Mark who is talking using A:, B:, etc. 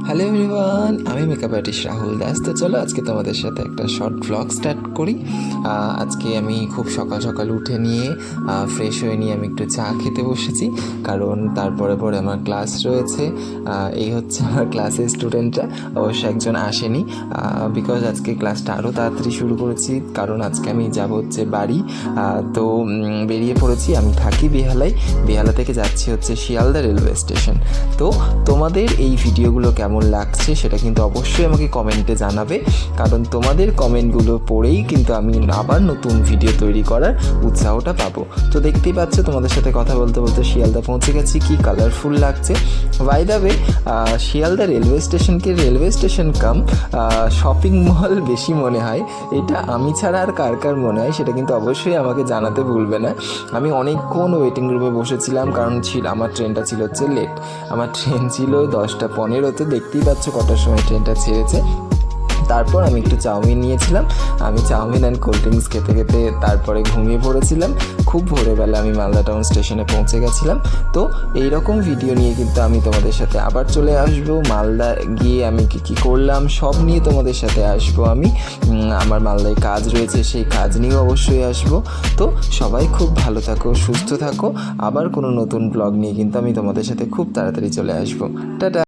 A: Hello everyone, আমি makeup artist Rahul Das. তো চলো আজকে তোমাদের সাথে একটা শর্ট ভ্লগ স্টার্ট করি। আজকে আমি খুব সকাল সকাল উঠে নিয়ে ফ্রেশ হয়ে নিয়ে আমি একটু চা খেতে বসেছি, কারণ তারপরে পরে আমার ক্লাস রয়েছে। এই হচ্ছে আমার ক্লাসের স্টুডেন্টরা, অবশ্য একজন আসেনি বিকজ আজকে ক্লাসটা আরও তাড়াতাড়ি শুরু করেছি, কারণ আজকে আমি যাব হচ্ছে বাড়ি। তো বেরিয়ে পড়েছি। আমি থাকি বেহালা থেকে যাচ্ছি হচ্ছে শিয়ালদা রেলওয়ে স্টেশন। তো তোমাদের এই ভিডিওগুলো কেমন লাগছে সেটা কিন্তু অবশ্যই আমাকে কমেন্টে জানাবে, কারণ তোমাদের কমেন্টগুলো পড়েই কিন্তু আমি আবার নতুন ভিডিও তৈরি করার উৎসাহটা পাবো। তো দেখতেই পাচ্ছ, তোমাদের সাথে কথা বলতে বলতে শিয়ালদা পৌঁছে গেছি। কি কালারফুল লাগছে by the way. Sealdah railway station cum shopping mall বেশি মনে হয়। এটা আমি ছাড়া আর কার কার মনে হয় সেটা কিন্তু অবশ্যই আমাকে জানাতে ভুলবে না। আমি অনেকক্ষণ ওয়েটিং রুমে বসেছিলাম, কারণ আমার ট্রেনটা ছিল হচ্ছে লেট। আমার ট্রেন ছিল 10:15, তো দেখতেই পাচ্ছ কটার সময় ট্রেনটা ছেড়েছে। তারপর আমি একটু চাউমিন নিয়েছিলাম। আমি চাউমিন অ্যান্ড কোল্ড ড্রিঙ্কস খেতে খেতে তারপরে ঘুমিয়ে পড়েছিলাম। খুব ভোরবেলা আমি মালদা টাউন স্টেশনে পৌঁছে গেছিলাম। তো এই রকম ভিডিও নিয়ে কিন্তু আমি তোমাদের সাথে আবার চলে আসবো। মালদা গিয়ে আমি কী করলাম সব নিয়ে তোমাদের সাথে আসবো আমি। আমার মালদায় কাজ রয়েছে, সেই কাজ নিয়েও অবশ্যই আসবো। তো সবাই খুব ভালো থাকো, সুস্থ থাকো। আবার কোনো নতুন ব্লগ নিয়ে কিন্তু আমি তোমাদের সাথে খুব তাড়াতাড়ি চলে আসবো। টাটা।